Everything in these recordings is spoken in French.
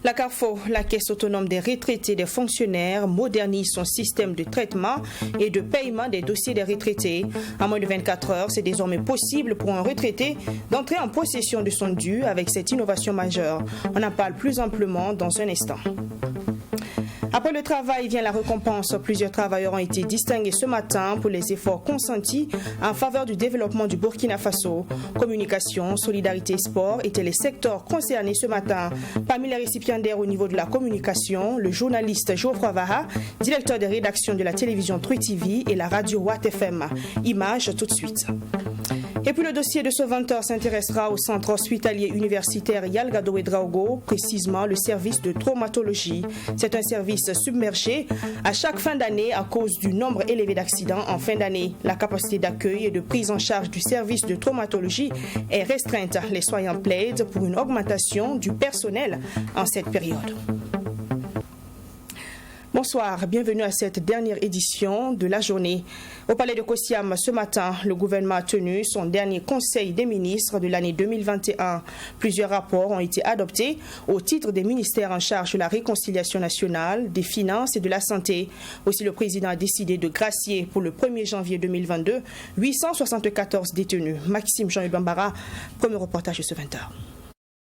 La CARFO, la Caisse autonome des retraités des fonctionnaires, modernise son système de traitement et de paiement des dossiers des retraités. En moins de 24 heures, c'est désormais possible pour un retraité d'entrer en possession de son dû avec cette innovation majeure. On en parle plus amplement dans un instant. Après le travail vient la récompense. Plusieurs travailleurs ont été distingués ce matin pour les efforts consentis en faveur du développement du Burkina Faso. Communication, solidarité et sport étaient les secteurs concernés ce matin. Parmi les récipiendaires au niveau de la communication, le journaliste Geoffroy Vaha, directeur des rédactions de la télévision True TV et la radio Watt FM. Images tout de suite. Et puis le dossier de ce 20h s'intéressera au centre hospitalier universitaire Yalgado Ouédraogo, précisément le service de traumatologie. C'est un service submergé à chaque fin d'année à cause du nombre élevé d'accidents en fin d'année. La capacité d'accueil et de prise en charge du service de traumatologie est restreinte. Les soignants plaident pour une augmentation du personnel en cette période. Bonsoir, bienvenue à cette dernière édition de la journée. Au palais de Kosiam, ce matin, le gouvernement a tenu son dernier conseil des ministres de l'année 2021. Plusieurs rapports ont été adoptés au titre des ministères en charge de la réconciliation nationale, des finances et de la santé. Aussi, le président a décidé de gracier pour le 1er janvier 2022 874 détenus. Maxime Jean-Yves Bambara, premier reportage de ce 20h.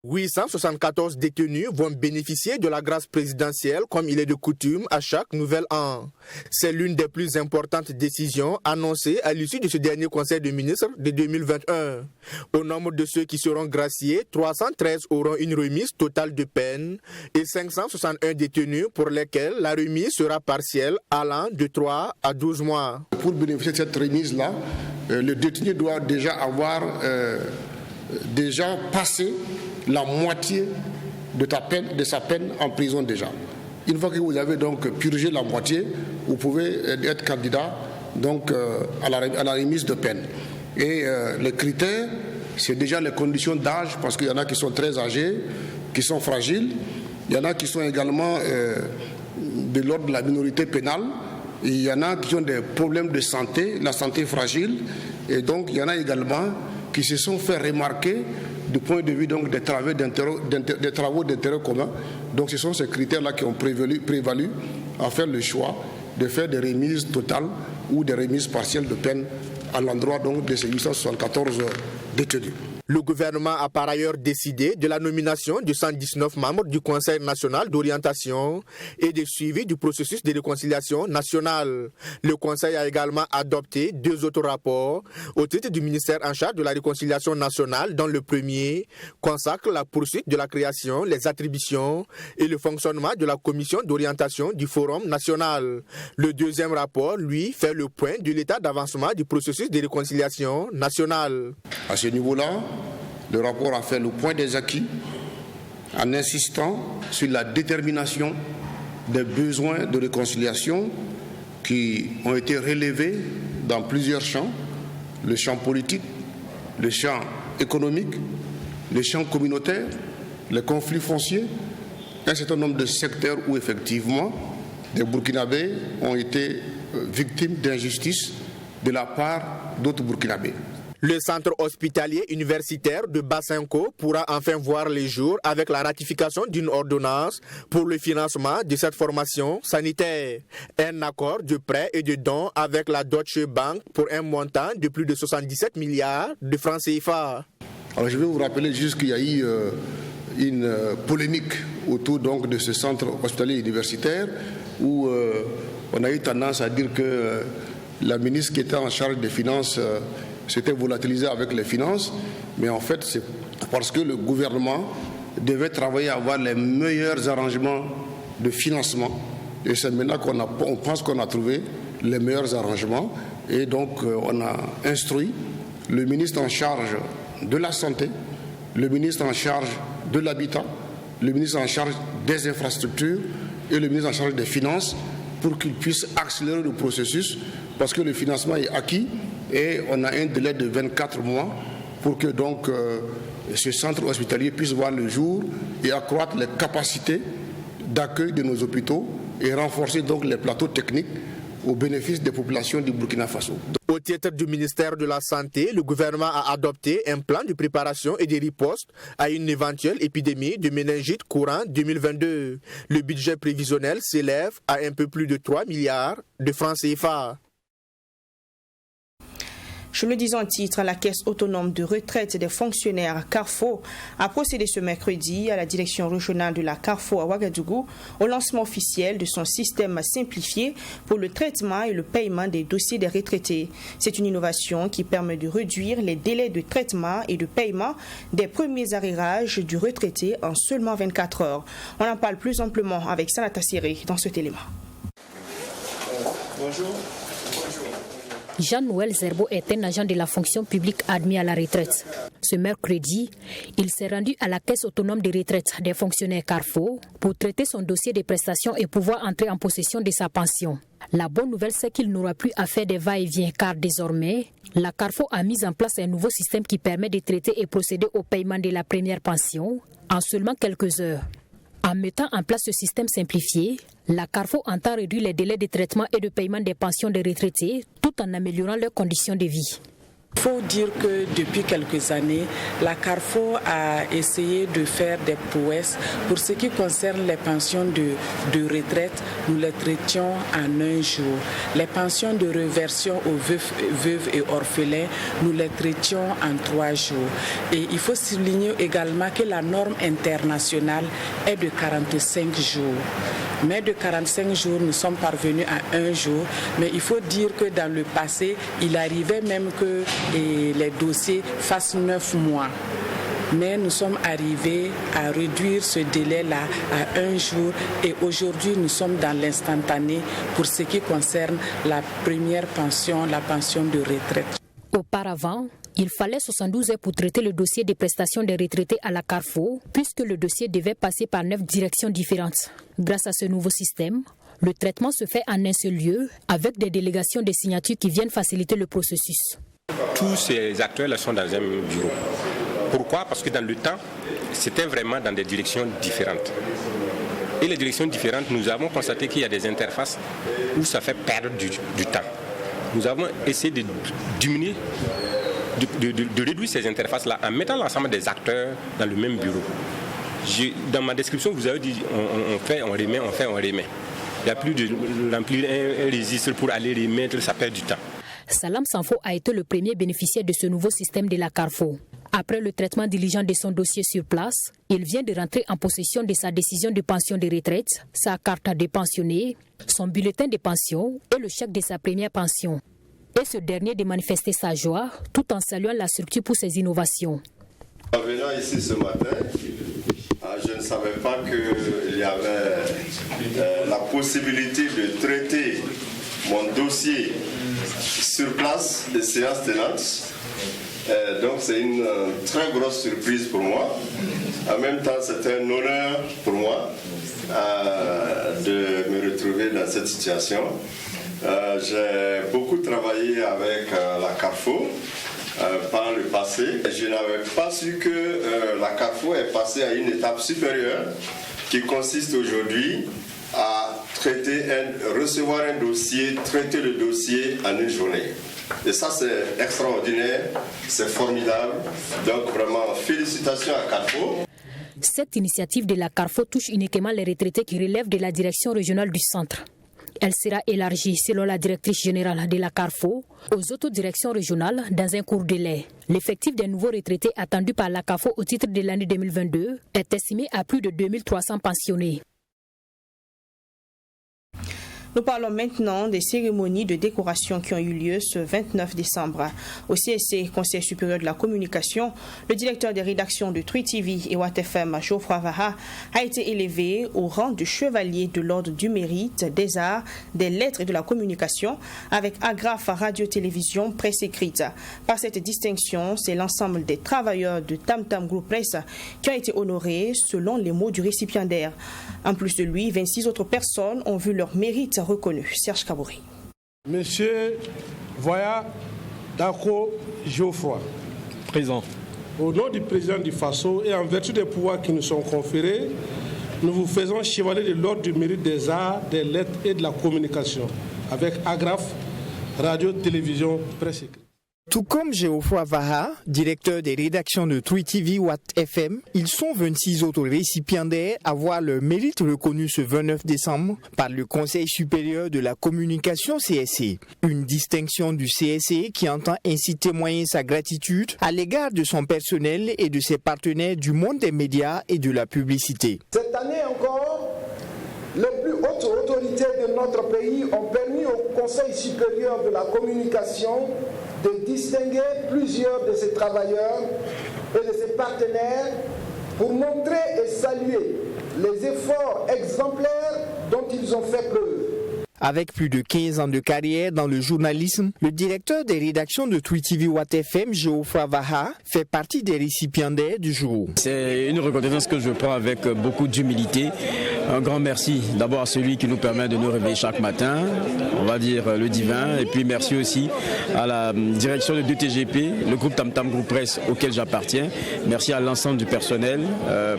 874 détenus vont bénéficier de la grâce présidentielle comme il est de coutume à chaque nouvel an. C'est l'une des plus importantes décisions annoncées à l'issue de ce dernier conseil de ministres de 2021. Au nombre de ceux qui seront graciés, 313 auront une remise totale de peine et 561 détenus pour lesquels la remise sera partielle allant de 3 à 12 mois. Pour bénéficier de cette remise-là, le détenu doit déjà avoir déjà passé la moitié de sa peine en prison déjà. Une fois que vous avez donc purgé la moitié, vous pouvez être candidat donc, à la remise de peine. Et les critères, c'est déjà les conditions d'âge, parce qu'il y en a qui sont très âgés, qui sont fragiles. Il y en a qui sont également de l'ordre de la minorité pénale. Et il y en a qui ont des problèmes de santé, la santé fragile. Et donc, il y en a également qui se sont fait remarquer du point de vue donc, des travaux d'intérêt commun. Donc ce sont ces critères-là qui ont prévalu à faire le choix de faire des remises totales ou des remises partielles de peine à l'endroit donc, de ces 874 détenus. Le gouvernement a par ailleurs décidé de la nomination de 119 membres du Conseil national d'orientation et de suivi du processus de réconciliation nationale. Le Conseil a également adopté 2 autres rapports au titre du ministère en charge de la réconciliation nationale, dont le premier consacre la poursuite de la création, les attributions et le fonctionnement de la commission d'orientation du Forum national. Le deuxième rapport, lui, fait le point de l'état d'avancement du processus de réconciliation nationale. À ce niveau-là, le rapport a fait le point des acquis en insistant sur la détermination des besoins de réconciliation qui ont été relevés dans plusieurs champs, le champ politique, le champ économique, le champ communautaire, les conflits fonciers, un certain nombre de secteurs où effectivement des Burkinabés ont été victimes d'injustice de la part d'autres Burkinabés. Le centre hospitalier universitaire de Bassinko pourra enfin voir les jours avec la ratification d'une ordonnance pour le financement de cette formation sanitaire. Un accord de prêt et de don avec la Deutsche Bank pour un montant de plus de 77 milliards de francs CFA. Alors je vais vous rappeler juste qu'il y a eu une polémique autour donc, de ce centre hospitalier universitaire où on a eu tendance à dire que la ministre qui était en charge des finances s'était volatilisée avec les finances, mais en fait c'est parce que le gouvernement devait travailler à avoir les meilleurs arrangements de financement et c'est maintenant qu'on pense qu'on a trouvé les meilleurs arrangements et donc on a instruit le ministre en charge de la santé, le ministre en charge de l'habitat, le ministre en charge des infrastructures et le ministre en charge des finances pour qu'ils puissent accélérer le processus parce que le financement est acquis et on a un délai de 24 mois pour que donc ce centre hospitalier puisse voir le jour et accroître les capacités d'accueil de nos hôpitaux et renforcer donc les plateaux techniques au bénéfice des populations du Burkina Faso. Au titre du ministère de la Santé, le gouvernement a adopté un plan de préparation et de riposte à une éventuelle épidémie de méningite courant 2022. Le budget prévisionnel s'élève à un peu plus de 3 milliards de francs CFA. Je le dis en titre, la Caisse autonome de retraite des fonctionnaires Carrefour a procédé ce mercredi à la direction régionale de la Carrefour à Ouagadougou au lancement officiel de son système simplifié pour le traitement et le paiement des dossiers des retraités. C'est une innovation qui permet de réduire les délais de traitement et de paiement des premiers arrérages du retraité en seulement 24 heures. On en parle plus amplement avec Sanata Siri dans cet élément. Bonjour. Jean-Noël Zerbo est un agent de la fonction publique admis à la retraite. Ce mercredi, il s'est rendu à la Caisse autonome de retraite des fonctionnaires Carrefour pour traiter son dossier de prestations et pouvoir entrer en possession de sa pension. La bonne nouvelle, c'est qu'il n'aura plus à faire des va-et-vient car désormais, la Carrefour a mis en place un nouveau système qui permet de traiter et procéder au paiement de la première pension en seulement quelques heures. En mettant en place ce système simplifié, la Carrefour entend réduire les délais de traitement et de paiement des pensions des retraités tout en améliorant leurs conditions de vie. Il faut dire que depuis quelques années, la Carrefour a essayé de faire des prouesses. Pour ce qui concerne les pensions de retraite, nous les traitions en un jour. Les pensions de réversion aux veuves et orphelins, nous les traitions en 3 jours. Et il faut souligner également que la norme internationale est de 45 jours. Mais de 45 jours, nous sommes parvenus à 1 jour. Mais il faut dire que dans le passé, il arrivait même que les dossiers fassent 9 mois. Mais nous sommes arrivés à réduire ce délai-là à 1 jour et aujourd'hui nous sommes dans l'instantané pour ce qui concerne la première pension, la pension de retraite. Auparavant, il fallait 72 heures pour traiter le dossier des prestations des retraités à la Carrefour puisque le dossier devait passer par 9 directions différentes. Grâce à ce nouveau système, le traitement se fait en un seul lieu avec des délégations de signatures qui viennent faciliter le processus. Tous ces acteurs-là sont dans un bureau. Pourquoi? Parce que dans le temps, c'était vraiment dans des directions différentes. Et les directions différentes, nous avons constaté qu'il y a des interfaces où ça fait perdre du temps. Nous avons essayé de diminuer, de réduire ces interfaces-là en mettant l'ensemble des acteurs dans le même bureau. Dans ma description, vous avez dit on fait, on remet, on fait, on remet. Il n'y a plus de remplir un registre pour aller remettre, ça perd du temps. Salam Sanfo a été le premier bénéficiaire de ce nouveau système de la Carrefour. Après le traitement diligent de son dossier sur place, il vient de rentrer en possession de sa décision de pension de retraite, sa carte de pensionné, son bulletin de pension et le chèque de sa première pension. Et ce dernier de manifester sa joie tout en saluant la structure pour ses innovations. En venant ici ce matin, je ne savais pas qu'il y avait la possibilité de traiter mon dossier sur place, des séances tenantes. Donc c'est une très grosse surprise pour moi. En même temps, c'est un honneur pour moi de me retrouver dans cette situation. J'ai beaucoup travaillé avec la Carrefour par le passé. Je n'avais pas su que la Carrefour est passée à une étape supérieure qui consiste aujourd'hui à recevoir un dossier, traiter le dossier en une journée. Et ça, c'est extraordinaire, c'est formidable. Donc vraiment, félicitations à Carrefour. Cette initiative de la Carrefour touche uniquement les retraités qui relèvent de la direction régionale du centre. Elle sera élargie, selon la directrice générale de la Carrefour, aux autres directions régionales dans un court délai. L'effectif des nouveaux retraités attendus par la Carrefour au titre de l'année 2022 est estimé à plus de 2300 pensionnés. Nous parlons maintenant des cérémonies de décoration qui ont eu lieu ce 29 décembre. Au CSC, Conseil supérieur de la communication, le directeur des rédactions de Trui TV et Watt FM, Geoffroy Vaha, a été élevé au rang de chevalier de l'ordre du mérite, des arts, des lettres et de la communication avec agrafe radio-télévision presse écrite. Par cette distinction, c'est l'ensemble des travailleurs de Tam Tam Group Press qui ont été honorés selon les mots du récipiendaire. En plus de lui, 26 autres personnes ont vu leur mérite reconnu. Serge Kabouri. Monsieur Voya Dako Geoffroy. Présent. Au nom du président du FASO et en vertu des pouvoirs qui nous sont conférés, nous vous faisons chevalier de l'ordre du mérite des arts, des lettres et de la communication avec agrafe radio, télévision, presse écrite. Tout comme Geoffroy Vaha, directeur des rédactions de Twi TV Watt FM, ils sont 26 autres récipiendaires à voir leur mérite reconnu ce 29 décembre par le Conseil supérieur de la communication CSC. Une distinction du CSC qui entend ainsi témoigner sa gratitude à l'égard de son personnel et de ses partenaires du monde des médias et de la publicité. Cette année encore, les plus hautes autorités de notre pays ont permis au Conseil supérieur de la communication de distinguer plusieurs de ses travailleurs et de ses partenaires pour montrer et saluer les efforts exemplaires dont ils ont fait preuve. Avec plus de 15 ans de carrière dans le journalisme, le directeur des rédactions de Twi TV Watt FM, Geoffroy Vaha, fait partie des récipiendaires du jour. C'est une reconnaissance que je prends avec beaucoup d'humilité. Un grand merci d'abord à celui qui nous permet de nous réveiller chaque matin, on va dire le divin, et puis merci aussi à la direction de 2TGP, le groupe Tam Tam Group Presse auquel j'appartiens. Merci à l'ensemble du personnel,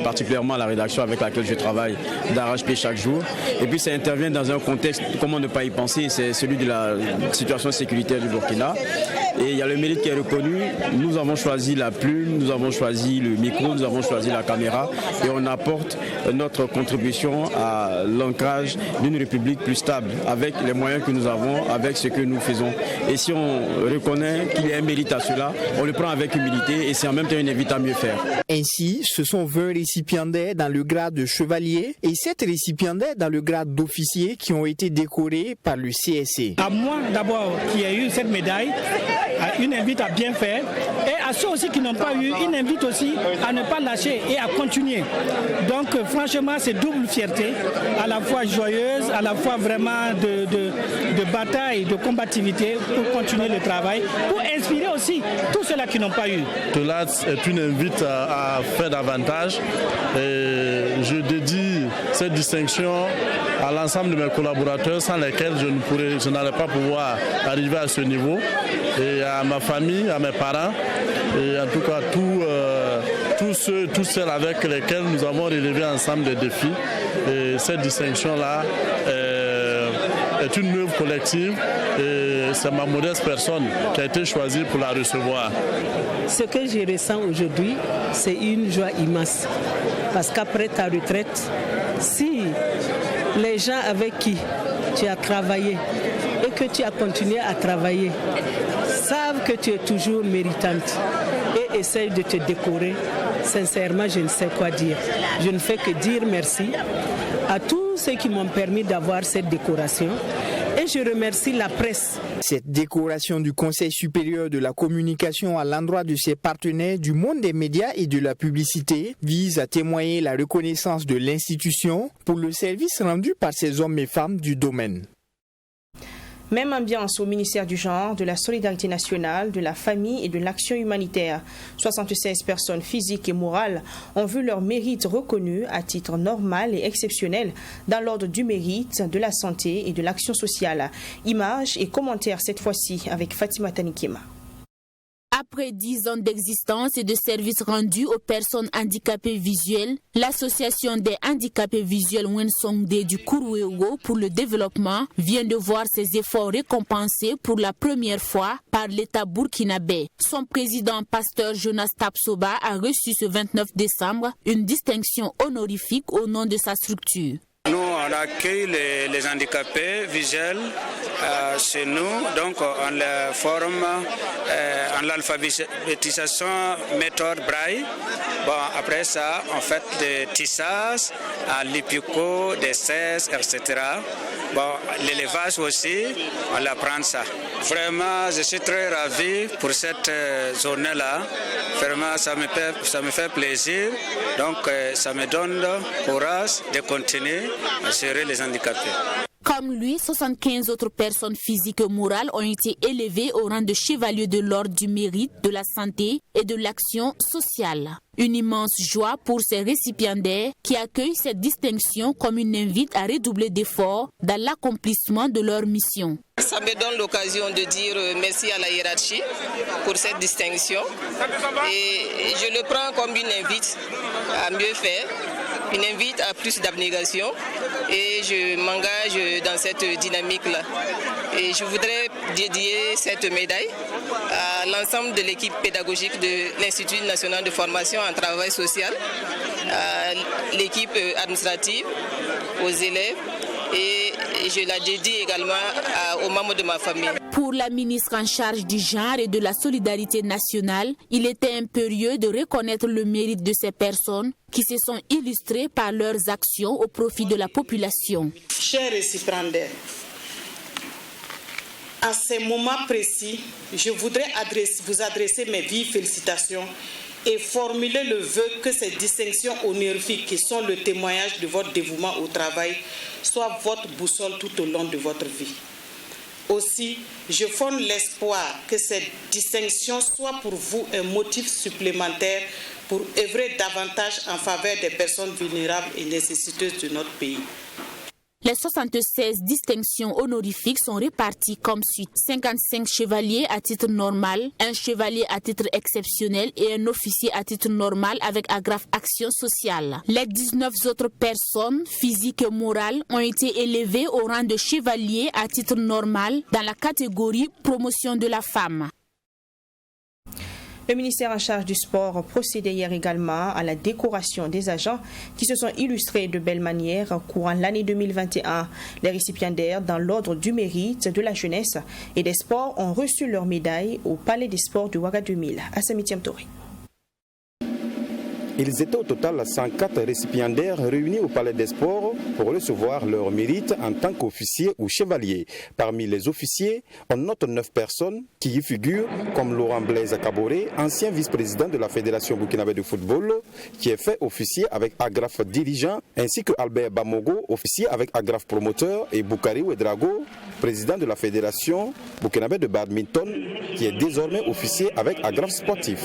particulièrement à la rédaction avec laquelle je travaille d'arrache-pied chaque jour. Et puis ça intervient dans un contexte, comment ne pas y penser, c'est celui de la situation sécuritaire du Burkina. Et il y a le mérite qui est reconnu. Nous avons choisi la plume, nous avons choisi le micro, nous avons choisi la caméra et on apporte notre contribution à l'ancrage d'une république plus stable avec les moyens que nous avons, avec ce que nous faisons. Et si on reconnaît qu'il y a un mérite à cela, on le prend avec humilité et c'est en même temps une invite à mieux faire. Ainsi, ce sont 20 récipiendaires dans le grade de chevalier et 7 récipiendaires dans le grade d'officier qui ont été décorés par le CSC. À moi d'abord qui ai eu cette médaille, une invite à bien faire et à ceux aussi qui n'ont pas eu, une invite aussi à ne pas lâcher et à continuer. Donc franchement c'est double fierté, à la fois joyeuse, à la fois vraiment de bataille, de combativité pour continuer le travail, pour inspirer aussi tous ceux-là qui n'ont pas eu. Cela est une invite à faire davantage et je dédie cette distinction à l'ensemble de mes collaborateurs sans lesquels je n'allais pas pouvoir arriver à ce niveau, et à ma famille, à mes parents et en tout cas tous ceux avec lesquels nous avons relevé ensemble des défis. Et cette distinction-là est une œuvre collective et c'est ma modeste personne qui a été choisie pour la recevoir. Ce que je ressens aujourd'hui, c'est une joie immense parce qu'après ta retraite, si les gens avec qui tu as travaillé et que tu as continué à travailler savent que tu es toujours méritante et essayent de te décorer, sincèrement, je ne sais quoi dire. Je ne fais que dire merci à tous ceux qui m'ont permis d'avoir cette décoration et je remercie la presse. Cette décoration du Conseil supérieur de la communication à l'endroit de ses partenaires du monde des médias et de la publicité vise à témoigner la reconnaissance de l'institution pour le service rendu par ces hommes et femmes du domaine. Même ambiance au ministère du Genre, de la Solidarité nationale, de la famille et de l'action humanitaire. 76 personnes physiques et morales ont vu leur mérite reconnu à titre normal et exceptionnel dans l'ordre du mérite, de la santé et de l'action sociale. Images et commentaires cette fois-ci avec Fatima Tanikima. Après 10 ans d'existence et de services rendus aux personnes handicapées visuelles, l'association des handicapés visuels Wensongde du Kuruego pour le développement vient de voir ses efforts récompensés pour la première fois par l'État burkinabé. Son président, pasteur Jonas Tapsoba, a reçu ce 29 décembre une distinction honorifique au nom de sa structure. Nous, on accueille les handicapés visuels chez nous, donc on les forme en l'alphabétisation méthode Braille. Bon, après ça, on fait des tissages, l'ippico, des cesses, etc. Bon, l'élevage aussi, on apprend ça. Vraiment, je suis très ravi pour cette journée-là. Vraiment, ça me fait plaisir. Donc, ça me donne courage de continuer à gérer les handicapés. Comme lui, 75 autres personnes physiques et morales ont été élevées au rang de chevalier de l'ordre du mérite, de la santé et de l'action sociale. Une immense joie pour ces récipiendaires qui accueillent cette distinction comme une invite à redoubler d'efforts dans l'accomplissement de leur mission. Ça me donne l'occasion de dire merci à la hiérarchie pour cette distinction et je le prends comme une invite à mieux faire, une invite à plus d'abnégation et je m'engage dans cette dynamique-là. Et je voudrais dédier cette médaille à l'ensemble de l'équipe pédagogique de l'Institut national de formation en travail social, à l'équipe administrative, aux élèves, et je la dédie également aux membres de ma famille. Pour la ministre en charge du genre et de la solidarité nationale, il était impérieux de reconnaître le mérite de ces personnes qui se sont illustrées par leurs actions au profit de la population. Chers récipiendaires, à ces moments précis, je voudrais vous adresser mes vives félicitations et formuler le vœu que ces distinctions honorifiques qui sont le témoignage de votre dévouement au travail soient votre boussole tout au long de votre vie. Aussi, je fonde l'espoir que cette distinction soit pour vous un motif supplémentaire pour œuvrer davantage en faveur des personnes vulnérables et nécessiteuses de notre pays. Les 76 distinctions honorifiques sont réparties comme suit. 55 chevaliers à titre normal, un chevalier à titre exceptionnel et un officier à titre normal avec agrafe action sociale. Les 19 autres personnes, physiques et morales, ont été élevées au rang de chevalier à titre normal dans la catégorie promotion de la femme. Le ministère en charge du sport procédait hier également à la décoration des agents qui se sont illustrés de belle manière courant l'année 2021. Les récipiendaires dans l'ordre du mérite de la jeunesse et des sports ont reçu leur médaille au Palais des Sports de Ouaga 2000 à Saint-Mitiam-Toré. Ils étaient au total 104 récipiendaires réunis au Palais des Sports pour recevoir leur mérite en tant qu'officiers ou chevaliers. Parmi les officiers, on note 9 personnes qui y figurent, comme Laurent Blaise Kaboré, ancien vice-président de la Fédération burkinabé de football, qui est fait officier avec agrafe dirigeant, ainsi que Albert Bamogo, officier avec agrafe promoteur, et Boukari Ouedrago, président de la Fédération burkinabé de badminton, qui est désormais officier avec agrafe sportif.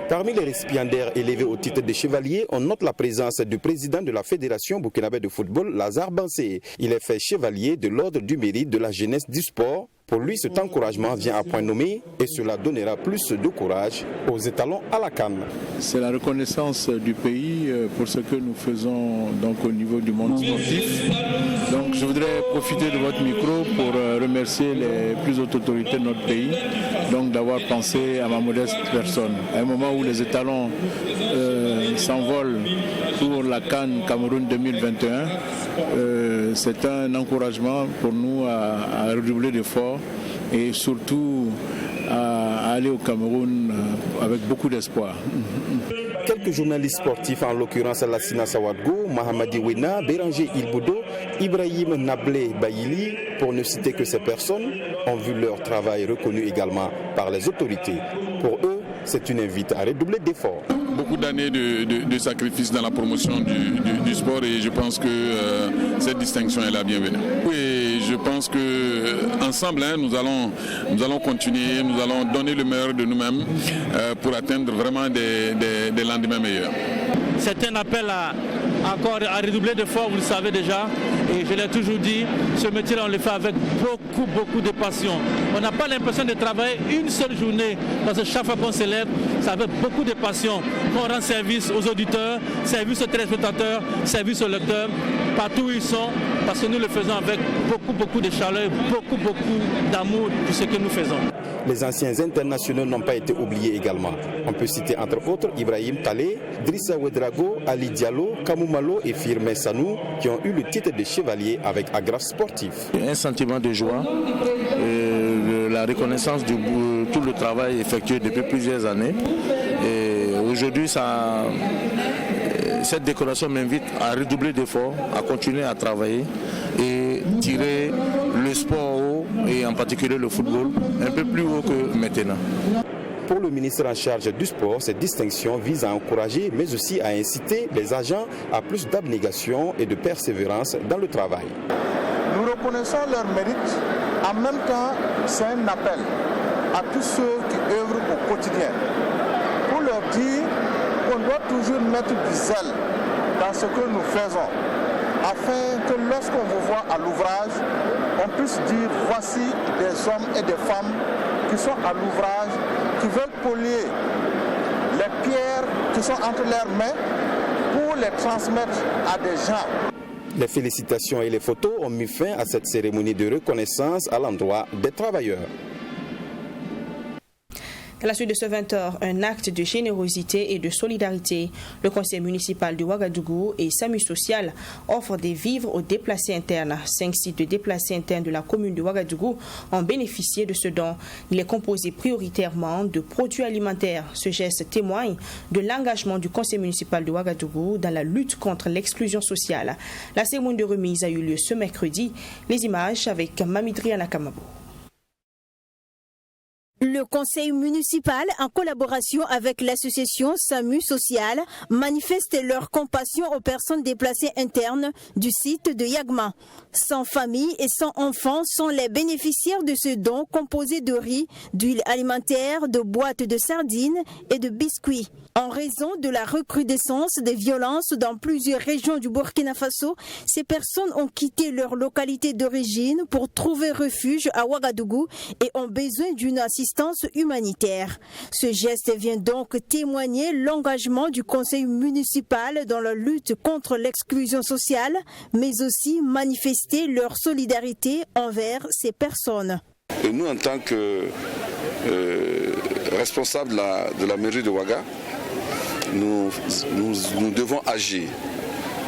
Parmi les récipiendaires élevés au titre de chevalier, on note la présence du président de la Fédération burkinabé de football, Lazare Bansé. Il est fait chevalier de l'ordre du mérite de la jeunesse du sport. Pour lui, cet encouragement vient à point nommé et cela donnera plus de courage aux étalons à la CAN. C'est la reconnaissance du pays pour ce que nous faisons donc, au niveau du monde sportif. Donc, je voudrais profiter de votre micro pour remercier les plus hautes autorités de notre pays donc, d'avoir pensé à ma modeste personne. À un moment où les étalons s'envolent pour la CAN Cameroun 2021, c'est un encouragement pour nous à redoubler d'efforts et surtout à aller au Cameroun avec beaucoup d'espoir. Quelques journalistes sportifs, en l'occurrence Lassina Sawadgo, Mahamadi Wena, Béranger Ilboudo, Ibrahim Nablé Bayili, pour ne citer que ces personnes, ont vu leur travail reconnu également par les autorités. Pour eux, c'est une invite à redoubler d'efforts. Beaucoup d'années de sacrifices dans la promotion du sport et je pense que cette distinction est la bienvenue. Et je pense qu'ensemble, nous allons continuer, nous allons donner le meilleur de nous-mêmes pour atteindre vraiment des lendemains meilleurs. C'est un appel encore à redoubler d'efforts, vous le savez déjà, et je l'ai toujours dit, ce métier-là on le fait avec beaucoup de passion. On n'a pas l'impression de travailler une seule journée, parce que chaque fois qu'on se lève, c'est avec beaucoup de passion qu'on rend service aux auditeurs, service aux téléspectateurs, service aux lecteurs, partout où ils sont, parce que nous le faisons avec beaucoup de chaleur, beaucoup d'amour pour ce que nous faisons. Les anciens internationaux n'ont pas été oubliés également. On peut citer entre autres Ibrahim Talé, Drissa Ouedrago, Ali Diallo, Kamoumalo et Firmin Sanou qui ont eu le titre de chevalier avec agrafe sportif. Un sentiment de joie, la reconnaissance de tout le travail effectué depuis plusieurs années. Et aujourd'hui, cette décoration m'invite à redoubler d'efforts, à continuer à travailler et tirer le sport haut, et en particulier le football, un peu plus haut que maintenant. Pour le ministre en charge du sport, cette distinction vise à encourager, mais aussi à inciter les agents à plus d'abnégation et de persévérance dans le travail. Nous reconnaissons leur mérite. En même temps, c'est un appel à tous ceux qui œuvrent au quotidien pour leur dire qu'on doit toujours mettre du zèle dans ce que nous faisons, afin que lorsqu'on vous voit à l'ouvrage, on puisse dire voici des hommes et des femmes qui sont à l'ouvrage, qui veulent polier les pierres qui sont entre leurs mains pour les transmettre à des gens. Les félicitations et les photos ont mis fin à cette cérémonie de reconnaissance à l'endroit des travailleurs. À la suite de ce 20h, un acte de générosité et de solidarité. Le conseil municipal de Ouagadougou et SAMU Social offrent des vivres aux déplacés internes. 5 sites de déplacés internes de la commune de Ouagadougou ont bénéficié de ce don. Il est composé prioritairement de produits alimentaires. Ce geste témoigne de l'engagement du conseil municipal de Ouagadougou dans la lutte contre l'exclusion sociale. La cérémonie de remise a eu lieu ce mercredi. Les images avec Mamidriana Kamabo. Le conseil municipal, en collaboration avec l'association SAMU Social, manifeste leur compassion aux personnes déplacées internes du site de Yagma. 100 familles et 100 enfants sont les bénéficiaires de ce don composé de riz, d'huile alimentaire, de boîtes de sardines et de biscuits. En raison de la recrudescence des violences dans plusieurs régions du Burkina Faso, ces personnes ont quitté leur localité d'origine pour trouver refuge à Ouagadougou et ont besoin d'une assistance humanitaire. Ce geste vient donc témoigner l'engagement du conseil municipal dans la lutte contre l'exclusion sociale, mais aussi manifester leur solidarité envers ces personnes. Et nous, en tant que responsables de la mairie de Ouaga, nous devons agir.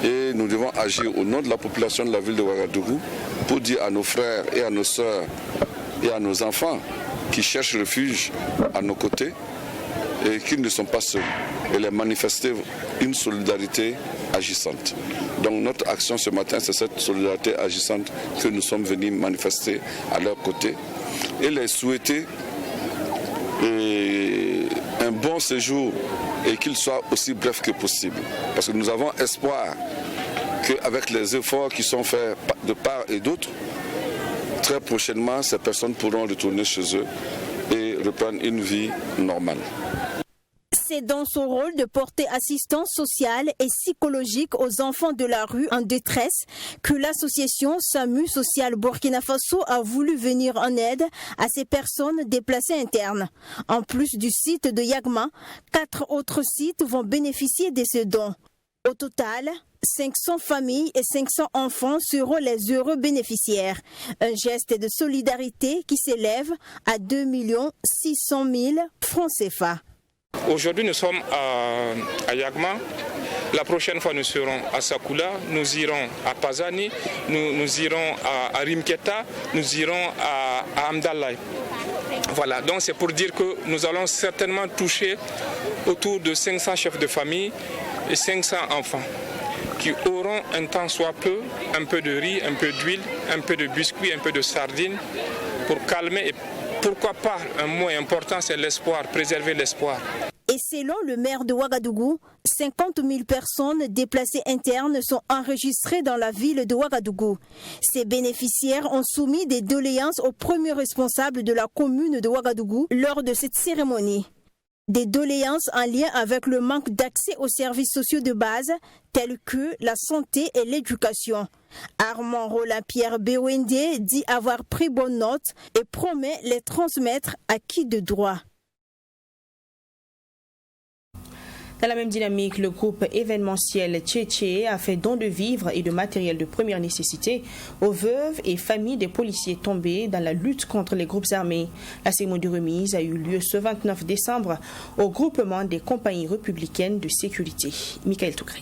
Et nous devons agir au nom de la population de la ville de Ouagadougou pour dire à nos frères et à nos sœurs et à nos enfants qui cherchent refuge à nos côtés et qu'ils ne sont pas seuls. Et les manifester une solidarité agissante. Donc notre action ce matin, c'est cette solidarité agissante que nous sommes venus manifester à leur côté et les souhaiter un bon séjour et qu'il soit aussi bref que possible. Parce que nous avons espoir qu'avec les efforts qui sont faits de part et d'autre, très prochainement, ces personnes pourront retourner chez eux et reprendre une vie normale. C'est dans son rôle de porter assistance sociale et psychologique aux enfants de la rue en détresse que l'association SAMU Social Burkina Faso a voulu venir en aide à ces personnes déplacées internes. En plus du site de Yagma, 4 autres sites vont bénéficier de ce don. Au total, 500 familles et 500 enfants seront les heureux bénéficiaires. Un geste de solidarité qui s'élève à 2 600 000 francs CFA. Aujourd'hui, nous sommes à Yagma. La prochaine fois, nous serons à Sakula, nous irons à Pazani, nous irons à Rimketa, nous irons à Amdallah. Voilà, donc c'est pour dire que nous allons certainement toucher autour de 500 chefs de famille et 500 enfants qui auront un temps soit peu, un peu de riz, un peu d'huile, un peu de biscuits, un peu de sardines pour calmer et pourquoi pas, un mot important, c'est l'espoir, préserver l'espoir. Et selon le maire de Ouagadougou, 50 000 personnes déplacées internes sont enregistrées dans la ville de Ouagadougou. Ces bénéficiaires ont soumis des doléances aux premiers responsables de la commune de Ouagadougou lors de cette cérémonie. Des doléances en lien avec le manque d'accès aux services sociaux de base tels que la santé et l'éducation. Armand Roland-Pierre Bewende dit avoir pris bonne note et promet les transmettre à qui de droit. Dans la même dynamique, le groupe événementiel Tchétché a fait don de vivres et de matériel de première nécessité aux veuves et familles des policiers tombés dans la lutte contre les groupes armés. La cérémonie de remise a eu lieu ce 29 décembre au groupement des compagnies républicaines de sécurité. Michael Tougré.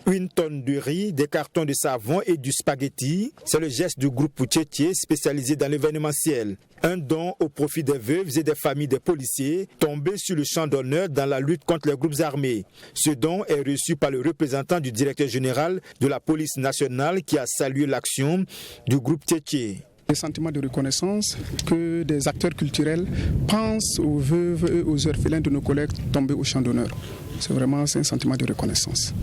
1 tonne de riz, des cartons de savon et du spaghetti. C'est le geste du groupe Tchétché spécialisé dans l'événementiel. Un don au profit des veuves et des familles des policiers tombés sur le champ d'honneur dans la lutte contre les groupes armés. Ce don est reçu par le représentant du directeur général de la police nationale qui a salué l'action du groupe Tchétché. Le sentiment de reconnaissance que des acteurs culturels pensent aux veuves et aux orphelins de nos collègues tombés au champ d'honneur. C'est vraiment un sentiment de reconnaissance.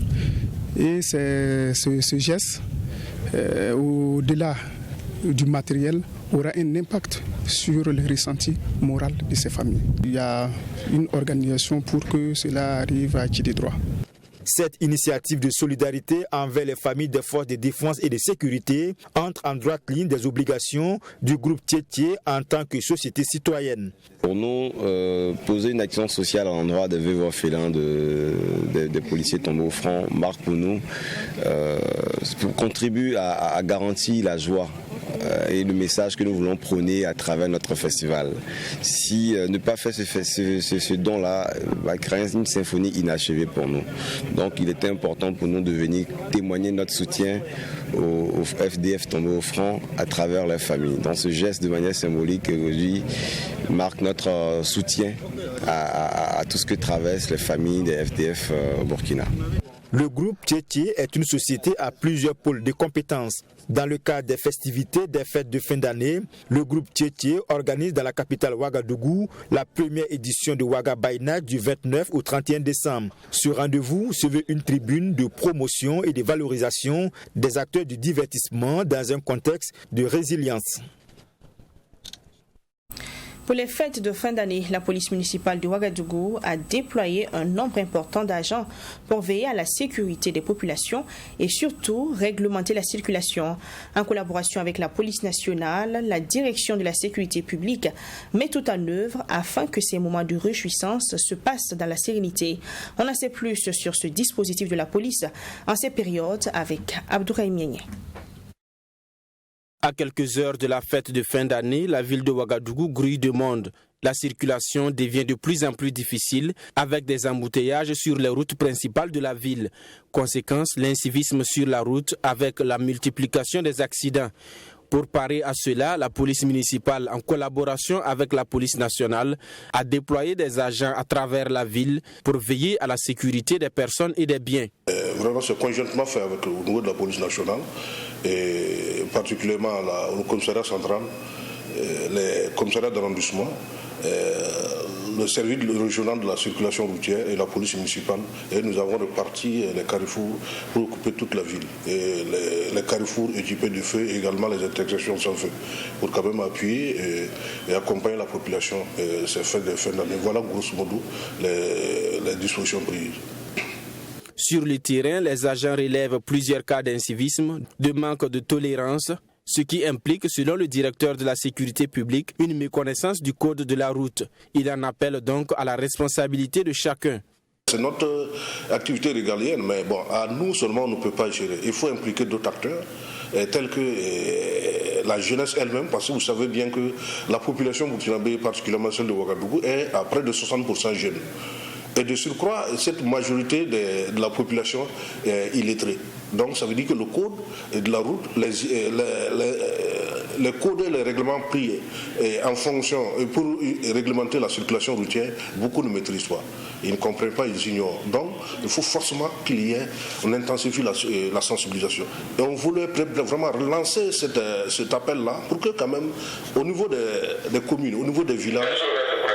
Et ce geste, au-delà du matériel, aura un impact sur le ressenti moral de ces familles. Il y a une organisation pour que cela arrive à qui de droit. Cette initiative de solidarité envers les familles des forces de défense et de sécurité entre en droite ligne des obligations du groupe Tchétché en tant que société citoyenne. Pour nous, poser une action sociale à l'endroit des veuves orphelins des policiers tombés au front marque pour nous, contribue à garantir la joie et le message que nous voulons prôner à travers notre festival. Si ne pas faire ce don-là va créer une symphonie inachevée pour nous. Donc il était important pour nous de venir témoigner notre soutien aux FDF tombés au front à travers leur famille. Dans ce geste de manière symbolique aujourd'hui marque notre soutien à tout ce que traversent les familles des FDF au Burkina. Le groupe Tchétché est une société à plusieurs pôles de compétences. Dans le cadre des festivités des fêtes de fin d'année, le groupe Tchétché organise dans la capitale Ouagadougou la première édition de Ouaga by Night du 29 au 31 décembre. Ce rendez-vous se veut une tribune de promotion et de valorisation des acteurs du divertissement dans un contexte de résilience. Pour les fêtes de fin d'année, la police municipale de Ouagadougou a déployé un nombre important d'agents pour veiller à la sécurité des populations et surtout réglementer la circulation. En collaboration avec la police nationale, la direction de la sécurité publique met tout en œuvre afin que ces moments de réjouissance se passent dans la sérénité. On en sait plus sur ce dispositif de la police en ces périodes avec Abdourahim Mienye. À quelques heures de la fête de fin d'année, la ville de Ouagadougou grouille de monde. La circulation devient de plus en plus difficile avec des embouteillages sur les routes principales de la ville. Conséquence, l'incivisme sur la route avec la multiplication des accidents. Pour parer à cela, la police municipale, en collaboration avec la police nationale, a déployé des agents à travers la ville pour veiller à la sécurité des personnes et des biens. Vraiment, ce conjointement fait avec au niveau de la police nationale, et particulièrement au commissariat central, les commissariats d'arrondissement, le service régional de la circulation routière et la police municipale. Et nous avons réparti les carrefours pour occuper toute la ville. Et les carrefours équipés de feu et également les intersections sans feu pour quand même appuyer et accompagner la population ces fêtes de fin d'année. Voilà grosso modo les dispositions prises. Sur le terrain, les agents relèvent plusieurs cas d'incivisme, de manque de tolérance, ce qui implique, selon le directeur de la sécurité publique, une méconnaissance du code de la route. Il en appelle donc à la responsabilité de chacun. C'est notre activité régalienne, mais bon, à nous seulement on ne peut pas gérer. Il faut impliquer d'autres acteurs, tels que la jeunesse elle-même, parce que vous savez bien que la population burkinabé, particulièrement celle de Ouagadougou, est à près de 60% jeune. Et de surcroît, cette majorité de la population est illettrée. Donc ça veut dire que le code de la route, les codes et les règlements pris en fonction, pour réglementer la circulation routière, beaucoup ne maîtrisent pas. Ils ne comprennent pas, ils ignorent. Donc il faut forcément on intensifie la sensibilisation. Et on voulait vraiment relancer cet appel-là pour que quand même, au niveau des communes, au niveau des villages,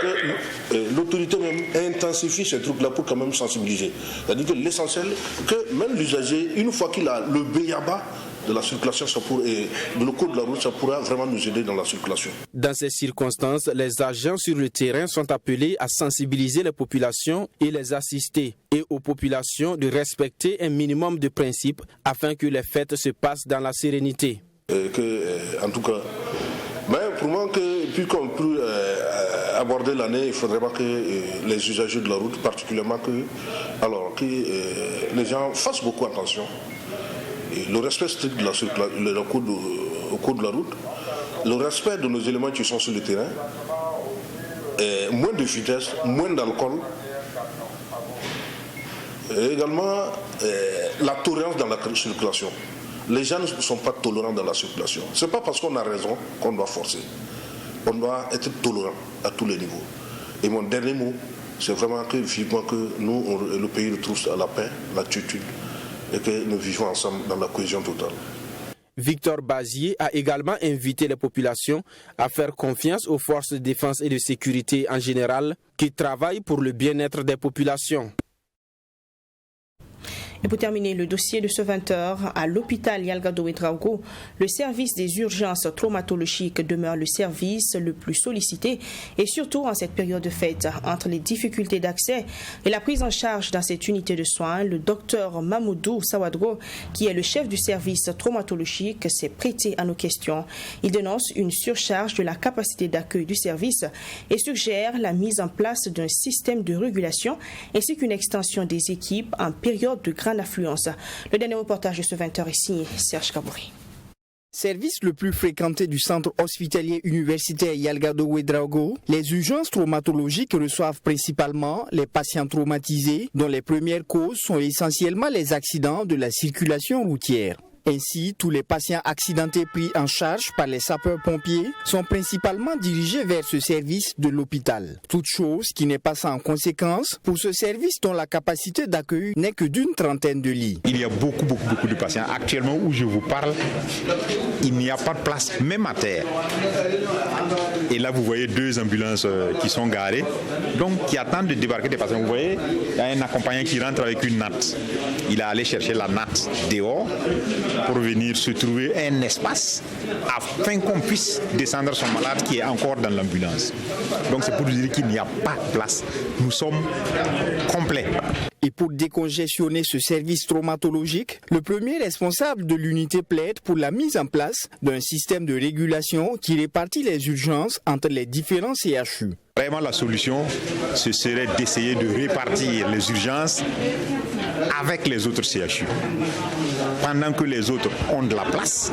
que l'autorité même intensifie ce truc-là pour quand même sensibiliser. C'est-à-dire que l'essentiel, que même l'usager, une fois qu'il a le béaba de la circulation, le code de la route, ça pourra vraiment nous aider dans la circulation. Dans ces circonstances, les agents sur le terrain sont appelés à sensibiliser les populations et les assister, et aux populations de respecter un minimum de principes afin que les fêtes se passent dans la sérénité. En tout cas, mais pour moi, puis qu'on peut aborder l'année, il faudrait pas que les usagers de la route, particulièrement que les gens fassent beaucoup attention. Et le respect strict de au code de la route, le respect de nos éléments qui sont sur le terrain, moins de vitesse, moins d'alcool, et également la tolérance dans la circulation. Les gens ne sont pas tolérants dans la circulation. Ce n'est pas parce qu'on a raison qu'on doit forcer. On doit être tolérant à tous les niveaux. Et mon dernier mot, c'est vraiment que vivement que nous, le pays retrouve la paix, la quiétude, et que nous vivons ensemble dans la cohésion totale. Victor Bazier a également invité les populations à faire confiance aux forces de défense et de sécurité en général qui travaillent pour le bien-être des populations. Et pour terminer le dossier de ce 20h, à l'hôpital Yalgado Ouedraogo, le service des urgences traumatologiques demeure le service le plus sollicité et surtout en cette période de fête. Entre les difficultés d'accès et la prise en charge dans cette unité de soins, le docteur Mamoudou Sawadgo, qui est le chef du service traumatologique, s'est prêté à nos questions. Il dénonce une surcharge de la capacité d'accueil du service et suggère la mise en place d'un système de régulation ainsi qu'une extension des équipes en période de grande affluence. Le dernier reportage de ce 20h est signé Serge Kabouri. Service le plus fréquenté du centre hospitalier universitaire Yalgado Ouedraogo, les urgences traumatologiques reçoivent principalement les patients traumatisés dont les premières causes sont essentiellement les accidents de la circulation routière. Ainsi, tous les patients accidentés pris en charge par les sapeurs-pompiers sont principalement dirigés vers ce service de l'hôpital. Toute chose qui n'est pas sans conséquence pour ce service dont la capacité d'accueil n'est que d'une trentaine de lits. Il y a beaucoup de patients. Actuellement où je vous parle, il n'y a pas de place, même à terre. Et là, vous voyez 2 ambulances qui sont garées, donc qui attendent de débarquer des patients. Vous voyez, il y a un accompagnant qui rentre avec une natte. Il est allé chercher la natte dehors pour venir se trouver un espace afin qu'on puisse descendre son malade qui est encore dans l'ambulance. Donc c'est pour dire qu'il n'y a pas de place. Nous sommes complets. Et pour décongestionner ce service traumatologique, le premier responsable de l'unité plaide pour la mise en place d'un système de régulation qui répartit les urgences entre les différents CHU. Vraiment, la solution, ce serait d'essayer de répartir les urgences avec les autres CHU. Pendant que les autres ont de la place,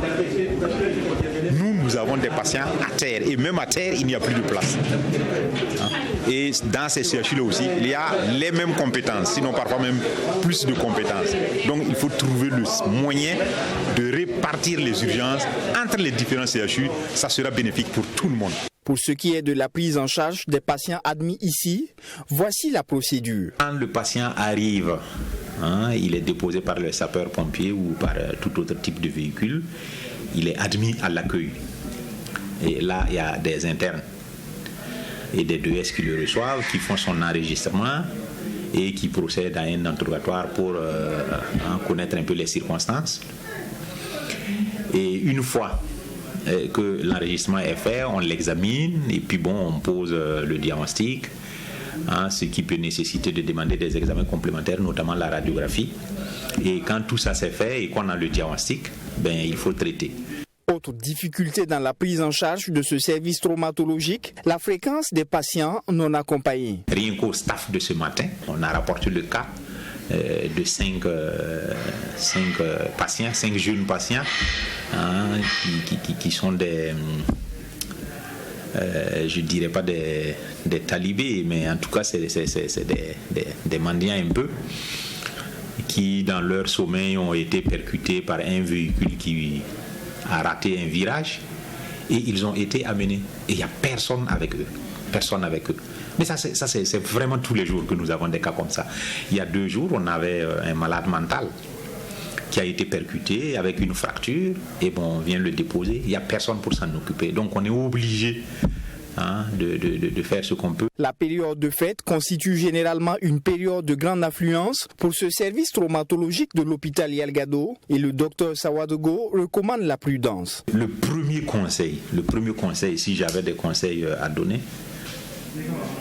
nous avons des patients à terre. Et même à terre, il n'y a plus de place. Et dans ces CHU-là aussi, il y a les mêmes compétences, sinon parfois même plus de compétences. Donc il faut trouver le moyen de répartir les urgences entre les différents CHU. Ça sera bénéfique pour tout le monde. Pour ce qui est de la prise en charge des patients admis ici, voici la procédure. Quand le patient arrive, il est déposé par le sapeur-pompier ou par tout autre type de véhicule, il est admis à l'accueil. Et là, il y a des internes et des 2S qui le reçoivent, qui font son enregistrement et qui procèdent à un interrogatoire pour connaître un peu les circonstances. Et une fois que l'enregistrement est fait, on l'examine et puis on pose le diagnostic, ce qui peut nécessiter de demander des examens complémentaires, notamment la radiographie. Et quand tout ça s'est fait et qu'on a le diagnostic, il faut traiter. Autre difficulté dans la prise en charge de ce service traumatologique, la fréquence des patients non accompagnés. Rien qu'au staff de ce matin, on a rapporté le cas de 5 patients, 5 jeunes patients qui sont des, je ne dirais pas des talibés, mais en tout cas c'est des mendiants un peu, qui dans leur sommeil ont été percutés par un véhicule qui a raté un virage et ils ont été amenés. Et il n'y a personne avec eux. Mais ça c'est vraiment tous les jours que nous avons des cas comme ça. Il y a 2 jours, on avait un malade mental qui a été percuté avec une fracture et on vient le déposer. Il n'y a personne pour s'en occuper. Donc on est obligé de faire ce qu'on peut. La période de fête constitue généralement une période de grande affluence pour ce service traumatologique de l'hôpital Yalgado et le docteur Sawadgo recommande la prudence. Le premier conseil, si j'avais des conseils à donner,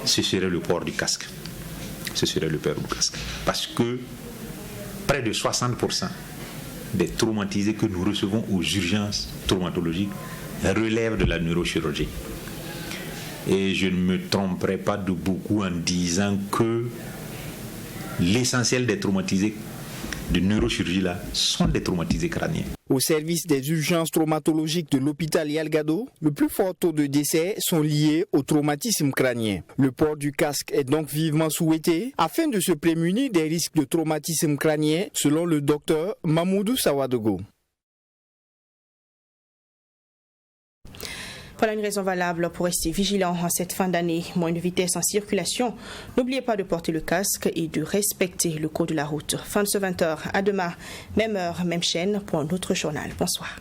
ce serait le port du casque. Parce que près de 60% des traumatisés que nous recevons aux urgences traumatologiques relèvent de la neurochirurgie. Et je ne me tromperai pas de beaucoup en disant que l'essentiel des traumatisés de neurochirurgie là sont des traumatisés crâniens. Au service des urgences traumatologiques de l'hôpital Yalgado, le plus fort taux de décès sont liés au traumatisme crânien. Le port du casque est donc vivement souhaité afin de se prémunir des risques de traumatisme crânien, selon le docteur Mamoudou Sawadgo. Voilà une raison valable pour rester vigilant en cette fin d'année. Moins de vitesse en circulation. N'oubliez pas de porter le casque et de respecter le code de la route. Fin de ce 20h. À demain, même heure, même chaîne pour un autre journal. Bonsoir.